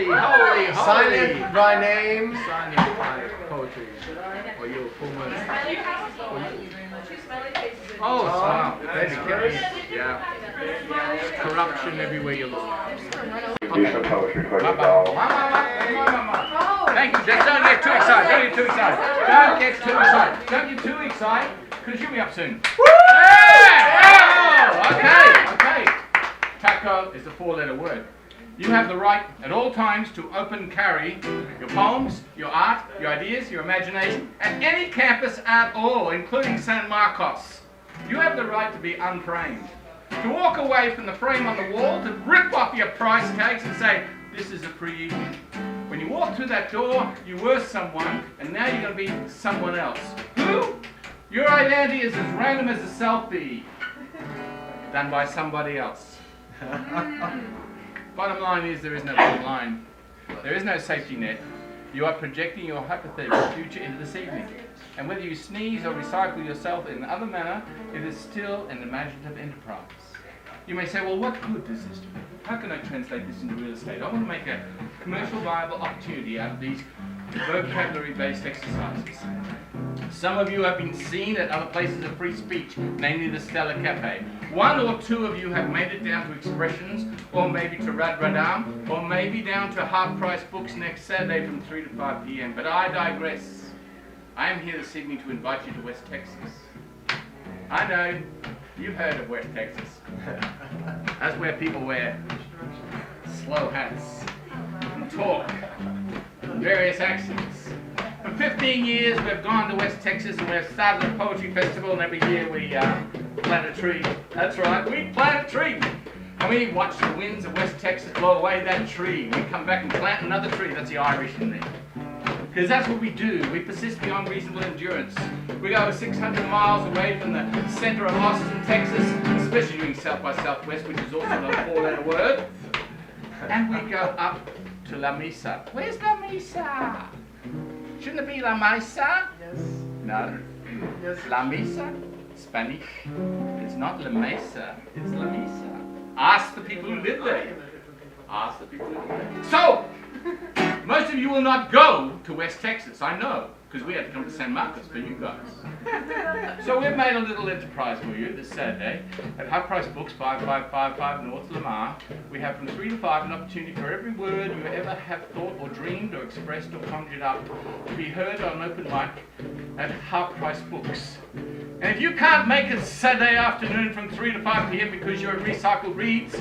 holy, holy, holy. Sign it by name. Sign it by poetry. Or your full word. Oh, wow. Yeah. Corruption everywhere you look. Do some poetry for you, Thank you. Just don't get too excited. Don't get too excited. Don't get too excited. Don't get too excited, because you'll be up soon. Yeah! Oh, okay, okay. Taco is a four-letter word. You have the right at all times to open carry your poems, your art, your ideas, your imagination at any campus at all, including San Marcos. You have the right to be unframed. To walk away from the frame on the wall, to rip off your price tags and say, this is a free evening. When you walk through that door, you were someone, and now you're going to be someone else. Who? Your identity is as random as a selfie done by somebody else. Bottom line is there is no bottom line. There is no safety net. You are projecting your hypothetical future into this evening. And whether you sneeze or recycle yourself in another manner, it is still an imaginative enterprise. You may say, well, what good does this do? How can I translate this into real estate? I want to make a commercial viable opportunity out of these vocabulary-based exercises. Some of you have been seen at other places of free speech, namely the Stella Cafe. One or two of you have made it down to Expressions, or maybe to Rad Radam, or maybe down to half-price books next Saturday from 3 to 5 p.m. But I digress. I am here this evening to invite you to West Texas. I know, you've heard of West Texas. That's where people wear slow hats and talk in various accents. For 15 years we've gone to West Texas and we've started a poetry festival, and every year we plant a tree. That's right, we plant a tree. And we watch the winds of West Texas blow away that tree. We come back and plant another tree. That's the Irish in there. Because that's what we do. We persist beyond reasonable endurance. We go 600 miles away from the center of Austin, Texas, especially doing South by Southwest, which is also a four-letter word. And we go up to La Mesa. Where's La Mesa? Shouldn't it be La Mesa? Yes. No. Yes. La Mesa, Spanish. It's not La Mesa, it's La Mesa. Ask the people who live there. Ask the people who live there. So, most of you will not go to West Texas, I know, because we had to come to San Marcos for you guys. So we've made a little enterprise for you this Saturday at Half Price Books, 5555 North Lamar. We have from 3 to 5 an opportunity for every word you ever have thought or dreamed or expressed or conjured up to be heard on open mic at Half Price Books. And if you can't make it Saturday afternoon from 3 to 5 p.m. because you're at Recycled Reads,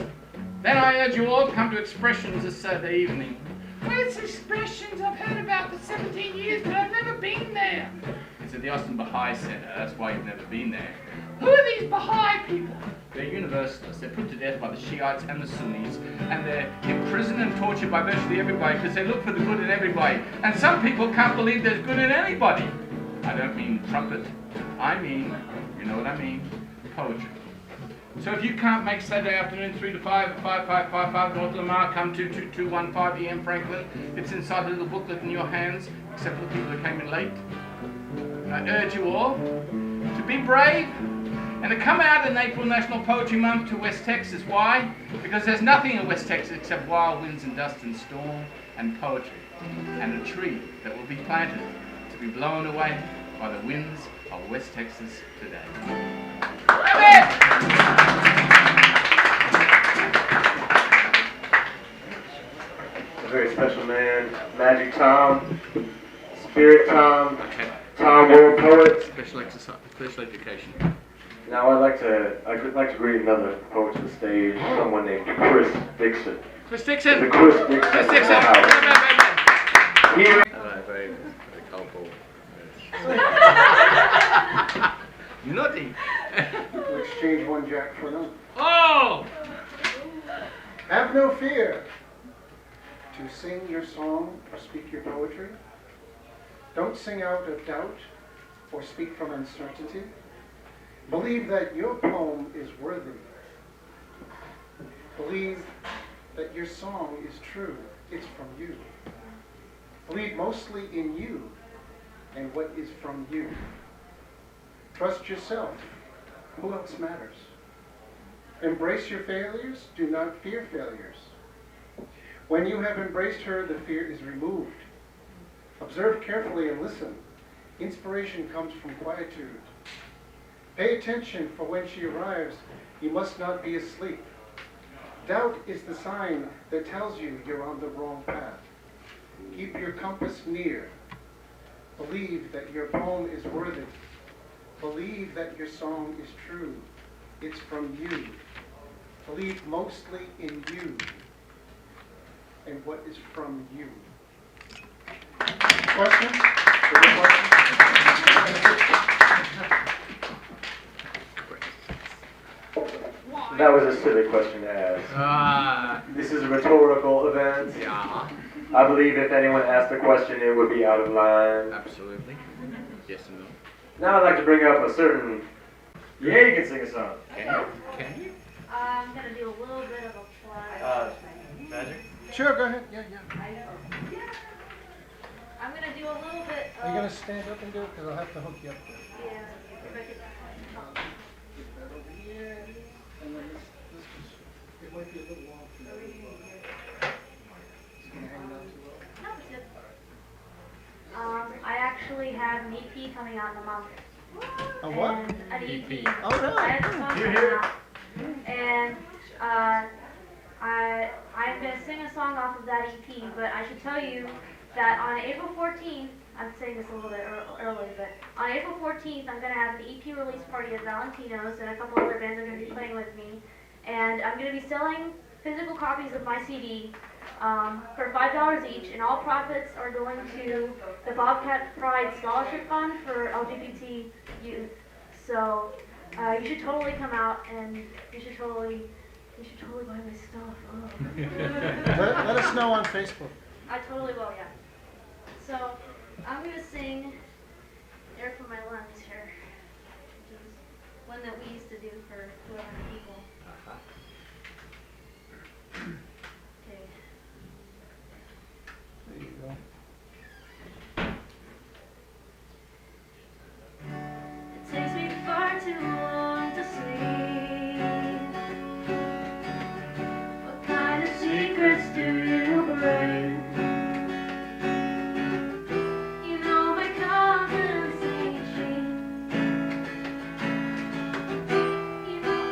then I urge you all to come to Expressions this Saturday evening. Where's Expressions? I've heard about for 17 years, but I've never been there. It's at the Austin Baha'i Center. That's why you've never been there. Who are these Baha'i people? They're universalists. They're put to death by the Shiites and the Sunnis, and they're imprisoned and tortured by virtually everybody because they look for the good in everybody. And some people can't believe there's good in anybody. I don't mean trumpet. I mean, you know what I mean, poetry. So if you can't make Saturday afternoon 3 to 5 at 5555 North Lamar, come to 2215 EM Franklin. It's inside the little booklet in your hands, except for the people who came in late. I urge you all to be brave and to come out in April National Poetry Month to West Texas. Why? Because there's nothing in West Texas except wild winds and dust and storm and poetry, and a tree that will be planted to be blown away by the winds of West Texas today. A very special man, Magic Tom, Spirit Tom, Tom World Poet. Special exercise, special education. Now I'd like to greet another poet to the stage, someone named Chris Dixon. Chris Dixon! The Chris Dixon. Chris Dixon! Here. Very helpful. Naughty. To exchange one jack for another. Oh! Have no fear to sing your song or speak your poetry. Don't sing out of doubt or speak from uncertainty. Believe that your poem is worthy. Believe that your song is true. It's from you. Believe mostly in you and what is from you. Trust yourself. Who else matters? Embrace your failures. Do not fear failures. When you have embraced her, the fear is removed. Observe carefully and listen. Inspiration comes from quietude. Pay attention, for when she arrives, you must not be asleep. Doubt is the sign that tells you you're on the wrong path. Keep your compass near. Believe that your poem is worthy. Believe that your song is true. It's from you. Believe mostly in you and what is from you. Questions? Any questions? That was a silly question to ask. This is a rhetorical event. Yeah, I believe if anyone asked a question, it would be out of line. absolutely. Yes and no. Now I'd like to bring up a certain... Yeah, you can sing a song. Can you? Can you? I'm gonna do a little bit of a plug. Magic? Sure, go ahead. Yeah. I'm gonna do a little bit Are you going of. to stand up and do it? Because I'll have to hook you up. Yeah, if I could. Get that over here. And then this just, it might be a little long for you. It's going to hang down too low. No, it's good. I actually have an EP coming out in a month. A what? And an EP. Oh, really? I have a song coming out. And I'm going to sing a song off of that EP, but I should tell you that on April 14th, I'm saying this a little bit early, but on April 14th, I'm going to have an EP release party at Valentino's, and a couple other bands are going to be playing with me. And I'm going to be selling physical copies of my CD for $5 each, and all profits are going to the Bobcat Pride Scholarship Fund for LGBT youth. So you should totally come out, and you should totally buy my stuff. Oh. Let us know on Facebook. I totally will, yeah. So I'm gonna sing "Air for My Lungs" here, which is one that we used to do for 200 people. Okay. There you go. It takes me far too long to sleep. What kind of secrets do you bring? You know my confidence ain't cheap. You know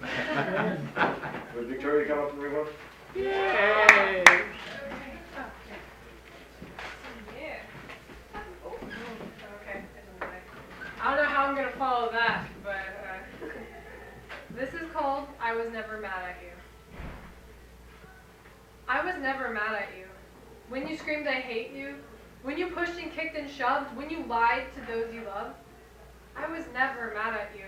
Would Victoria come up and read one? Yay! Okay. I don't know how I'm gonna follow that, but this is called I Was Never Mad at You. I was never mad at you. When you screamed I hate you, when you pushed and kicked and shoved, when you lied to those you loved, I was never mad at you.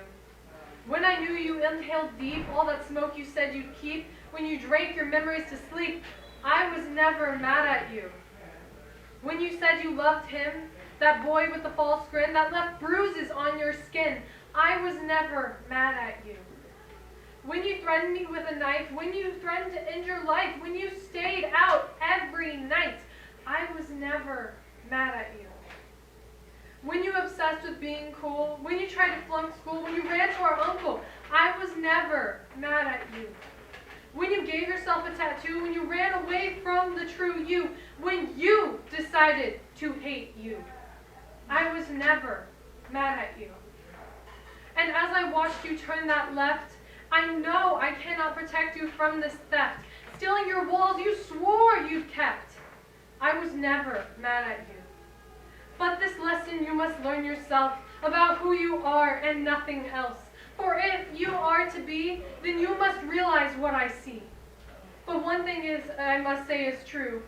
When I knew you inhaled deep all that smoke you said you'd keep, when you drank your memories to sleep, I was never mad at you. When you said you loved him, that boy with the false grin that left bruises on your skin, I was never mad at you. When you threatened me with a knife, when you threatened to end your life, when you stayed out every night, I was never mad at you. When you obsessed with being cool, when you tried to flunk school, when you ran to our uncle, I was never mad at you. When you gave yourself a tattoo, when you ran away from the true you, when you decided to hate you, I was never mad at you. And as I watched you turn that left, I know I cannot protect you from this theft. Stealing your walls you swore you'd kept. I was never mad at you. But this lesson you must learn yourself about who you are and nothing else. For if you are to be, then you must realize what I see. But one thing is, I must say is true.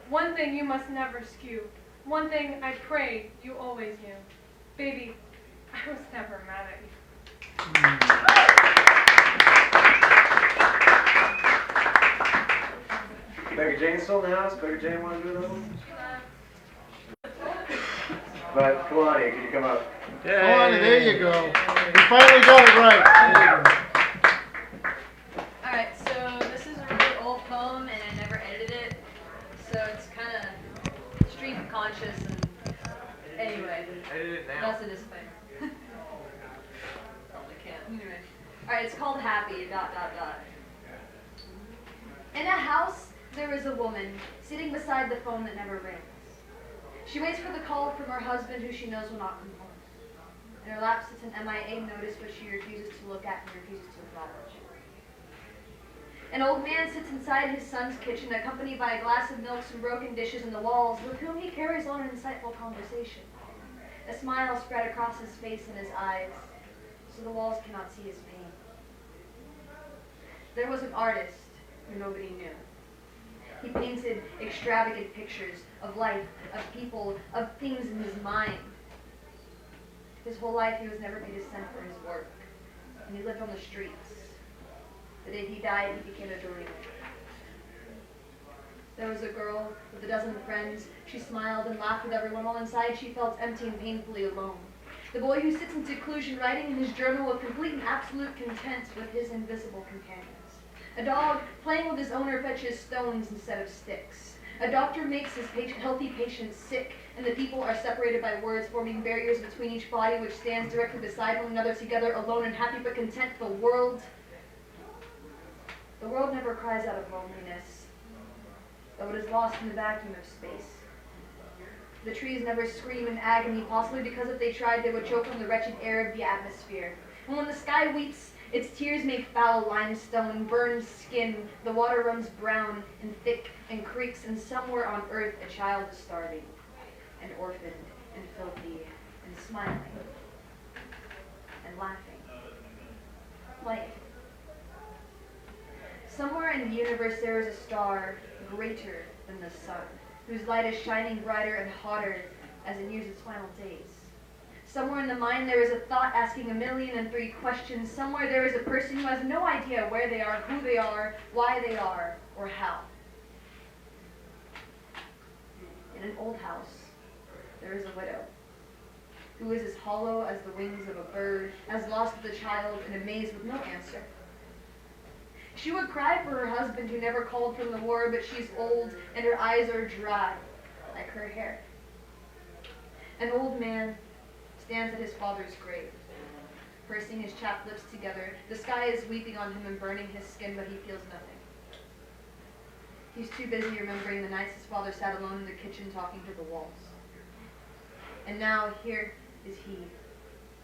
One thing you must never skew. One thing I pray you always knew. Baby, I was never mad at you. Becca Jane's still in the house. Becca Jane want to do that one? But Kalani, can you come up? Come on, there you go. You finally got it right. Alright, so this is a really old poem and I never edited it, so it's kind of stream conscious and anyway, Edit it now. that's a disclaimer. Probably can't. Anyway. Alright, it's called Happy, ... In a house, there is a woman sitting beside the phone that never rings. She waits for the call from her husband who she knows will not come home. In her lap sits an MIA notice, but she refuses to look at and refuses to acknowledge. An old man sits inside his son's kitchen, accompanied by a glass of milk, some broken dishes, and the walls, with whom he carries on an insightful conversation. A smile spread across his face and his eyes, so the walls cannot see his pain. There was an artist who nobody knew. He painted extravagant pictures of life, of people, of things in his mind. His whole life he was never paid a cent for his work, and he lived on the streets. The day he died, he became a doorman. There was a girl with a dozen friends. She smiled and laughed with everyone, while inside she felt empty and painfully alone. The boy who sits in seclusion, writing in his journal with complete and absolute content with his invisible companions. A dog playing with his owner fetches stones instead of sticks. A doctor makes his healthy patients sick, and the people are separated by words, forming barriers between each body, which stands directly beside one another, together, alone and happy but content. The world never cries out of loneliness, though it is lost in the vacuum of space. The trees never scream in agony, possibly because if they tried, they would choke on the wretched air of the atmosphere. And when the sky weeps, its tears make foul limestone, burn skin, the water runs brown and thick and creaks, and somewhere on earth a child is starving, and orphaned, and filthy, and smiling, and laughing. Light. Somewhere in the universe there is a star greater than the sun, whose light is shining brighter and hotter as it nears its final days. Somewhere in the mind there is a thought asking 1,000,003 questions. Somewhere there is a person who has no idea where they are, who they are, why they are, or how. In an old house, there is a widow, who is as hollow as the wings of a bird, as lost as a child and amazed with no answer. She would cry for her husband who never called from the war, but she's old and her eyes are dry, like her hair. An old man stands at his father's grave, pursing his chapped lips together. The sky is weeping on him and burning his skin, but he feels nothing. He's too busy remembering the nights his father sat alone in the kitchen talking to the walls. And now here is he,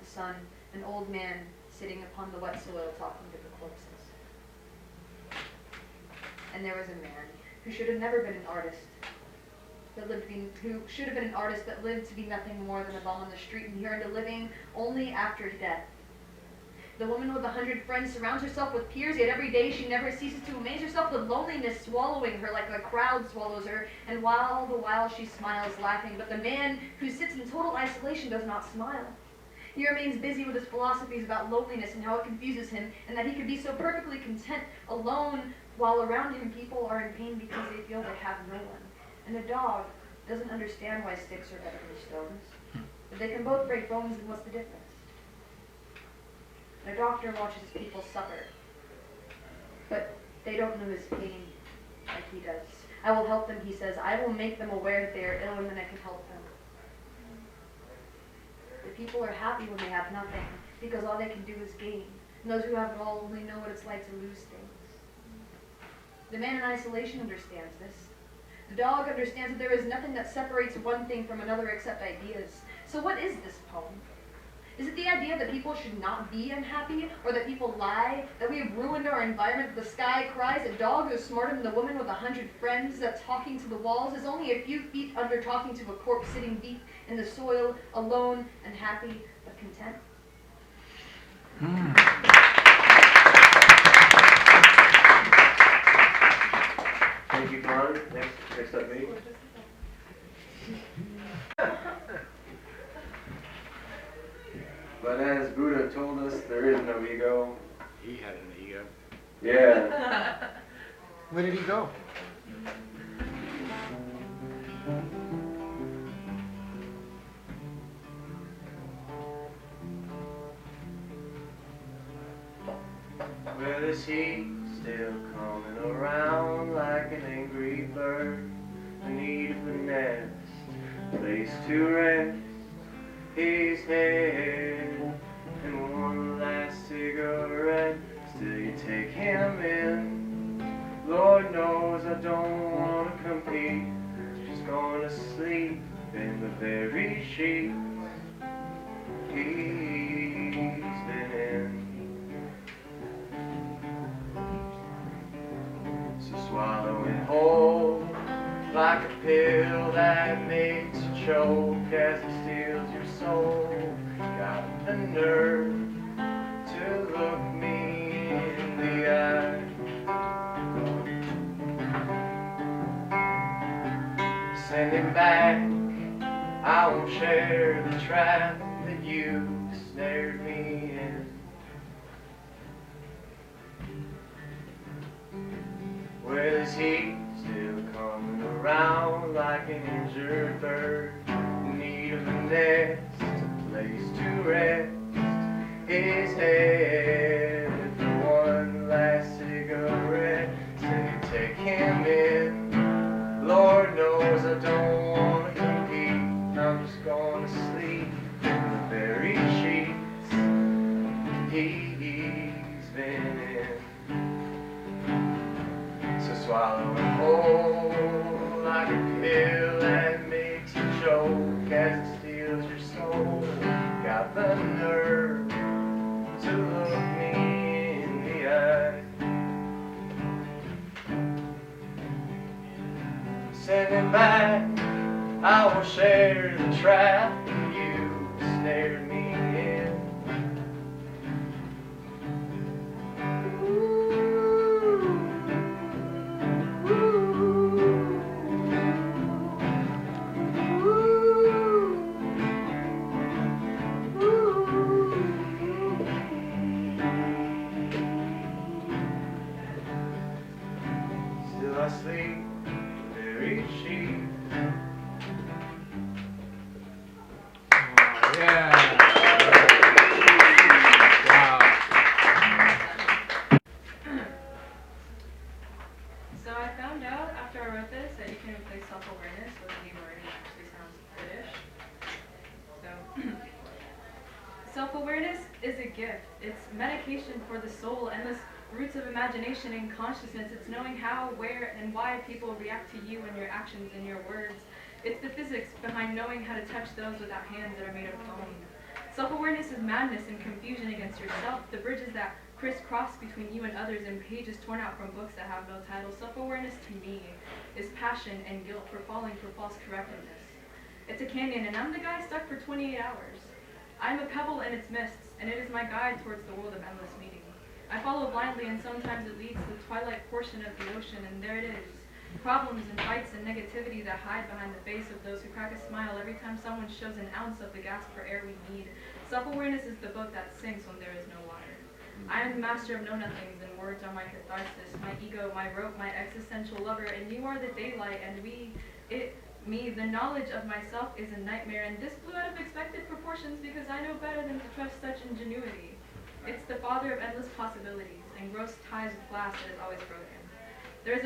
the son, an old man, sitting upon the wet soil talking to the corpses. And there was a man who should have never been an artist, who should have been an artist but lived to be nothing more than a bum on the street, and he earned a living only after death. The woman with 100 friends surrounds herself with peers, yet every day she never ceases to amaze herself with loneliness swallowing her like a crowd swallows her, and all the while she smiles laughing. But the man who sits in total isolation does not smile. He remains busy with his philosophies about loneliness and how it confuses him, and that he could be so perfectly content alone while around him people are in pain because they feel they have no one. And a dog doesn't understand why sticks are better than stones. But they can both break bones, and what's the difference? And a doctor watches people suffer, but they don't know his pain like he does. I will help them, he says. I will make them aware that they are ill, and then I can help them. The people are happy when they have nothing, because all they can do is gain. And those who have it all only know what it's like to lose things. The man in isolation understands this. The dog understands that there is nothing that separates one thing from another except ideas. So what is this poem? Is it the idea that people should not be unhappy, or that people lie, that we have ruined our environment, that the sky cries, that dogs are smarter than the woman with 100 friends, that talking to the walls is only a few feet under talking to a corpse sitting deep in the soil, alone and happy but content? Thank you, Con. Next up, me. But as Buddha told us, there is no ego. He had an ego. Yeah. Where did he go? Well, is he still coming around like an angry bird? The need of the nest, place to rest his head, and one last cigarette. Still you take him in. Lord knows I don't want to compete. Just gonna sleep in the very sheets he's been in. So swallow it whole, like a pill that makes you choke as it steals your soul. Got the nerve to look me in the eye. Send him back, I won't share the trap that you snared me in. Well, is he still coming around like an injured bird in need of a nest, a place to rest his head? For one last cigarette, so you take him in. Lord knows I don't want to compete. I'm just gonna sleep in the very sheets he's been in. So swallow it whole, like a pill that makes you choke as it steals your soul. Got the nerve to look me in the eye. Send him back, I will share the trap you snared me in. Still I sleep very sheep. Yeah. Wow. So I found out after I wrote this that you can replace self-awareness with a new word, and it actually sounds British. So, self-awareness is a gift. It's medication for the soul, endless roots of imagination and consciousness. It's knowing how, where, and why people react to you and your actions and your words. It's the physics behind knowing how to touch those without hands that are made of bone. Self-awareness is madness and confusion against yourself, the bridges that crisscross between you and others and pages torn out from books that have no title. Self-awareness to me is passion and guilt for falling for false correctness. It's a canyon and I'm the guy stuck for 28 hours. I am a pebble in its mists and it is my guide towards the world of endless meaning. I follow blindly and sometimes it leads to the twilight portion of the ocean and there it is. Problems and fights and negativity that hide behind the face of those who crack a smile every time someone shows an ounce of the gasp for air we need. Self-awareness is the boat that sinks when there is no water. I am the master of know-nothings and words are my catharsis, my ego, my rope, my existential lover, and you are the daylight and me. The knowledge of myself is a nightmare and this blew out of expected proportions because I know better than to trust such ingenuity. It's the father of endless possibilities and gross ties of glass that is always broken. There is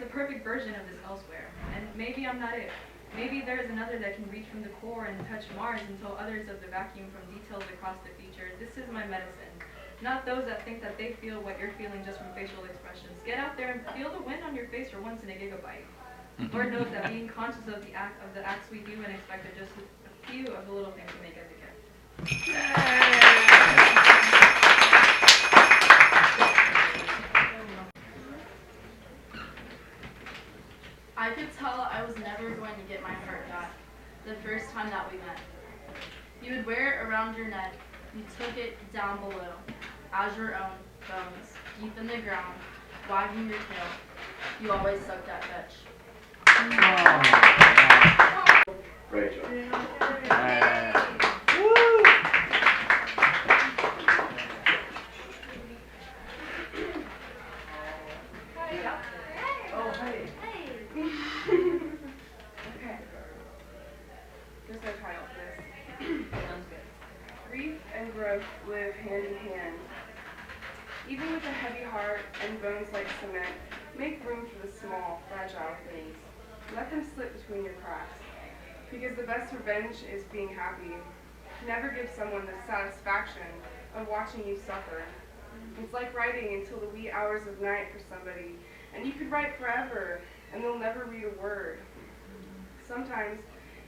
a perfect version of this elsewhere, and maybe I'm not it. Maybe there is another that can reach from the core and touch Mars until others of the vacuum from details across the future. This is my medicine. Not those that think that they feel what you're feeling just from facial expressions. Get out there and feel the wind on your face for once in a gigabyte. Lord knows that being conscious of the acts we do and expect are just a few of the little things we make as a gift. I could tell I was never going to get my heart back the first time that we met. You would wear it around your neck. You took it down below, as your own bones, deep in the ground, wagging your tail. You always sucked at fetch. Rachel. Okay. Here's my title for this. Sounds good. Grief and growth live hand in hand. Even with a heavy heart and bones like cement, make room for the small, fragile things. Let them slip between your cracks. Because the best revenge is being happy. Never give someone the satisfaction of watching you suffer. It's like writing until the wee hours of night for somebody, and you could write forever, and they'll never read a word. Sometimes,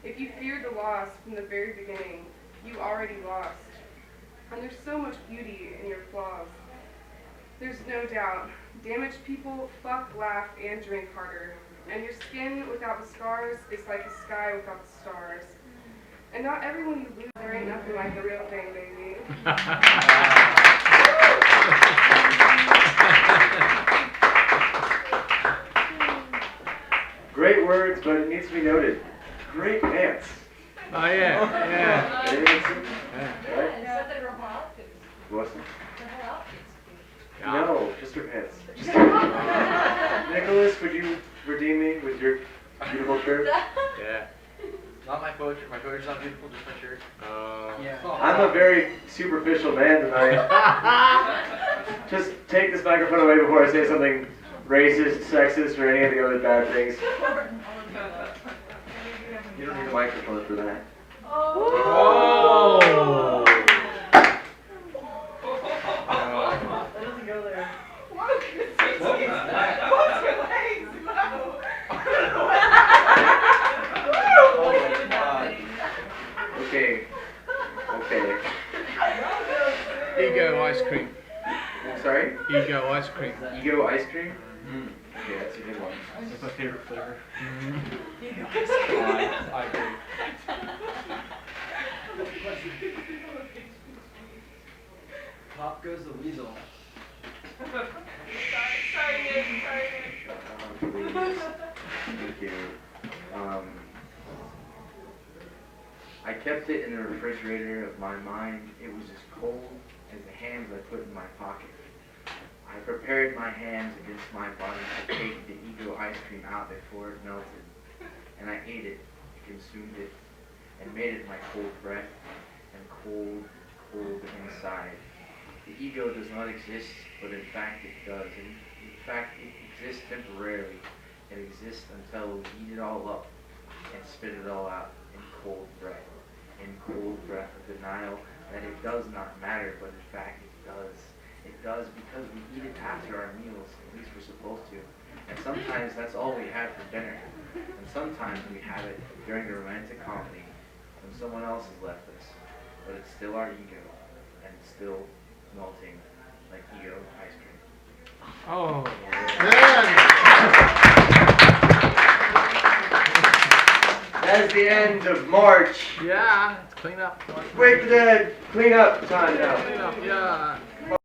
if you feared the loss from the very beginning, you already lost. And there's so much beauty in your flaws. There's no doubt, damaged people fuck, laugh, and drink harder. And your skin without the scars is like the sky without the stars. And not everyone you lose, there ain't nothing like the real thing, baby. Great words, but it needs to be noted. Great pants. Oh yeah, yeah. What's it? Yeah. No, just your pants. Nicholas, would you redeem me with your beautiful shirt? Yeah. Not my poetry. My poetry's not beautiful, just my shirt. I'm a very superficial man tonight. Just take this microphone away before I say something racist, sexist, or any of the other bad things. You don't need a microphone for that. Oh. That doesn't go there. Okay. Ego ice cream. Sorry? Ego ice cream. Ego ice cream? Okay, that's a good one. That's my favorite flavor. I agree. Pop goes the weasel. Sorry, Nick. Please. Thank you. I kept it in the refrigerator of my mind. It was as cold as the hands I put in my pocket. I prepared my hands against my body to take the ego ice cream out before it melted. And I ate it, consumed it, and made it my cold breath and cold inside. The ego does not exist, but in fact it does. In fact, it exists temporarily. It exists until we eat it all up and spit it all out in cold breath. In cold breath of denial that it does not matter, but in fact it does. It does because we eat it after our meals, at least we're supposed to. And sometimes that's all we have for dinner. And sometimes we have it during a romantic comedy when someone else has left us. but it's still our ego, and it's still melting like ego ice cream. Oh. That is the end of March. Yeah. Let's clean up. Wake the dead. Clean up time now. Clean up. Yeah.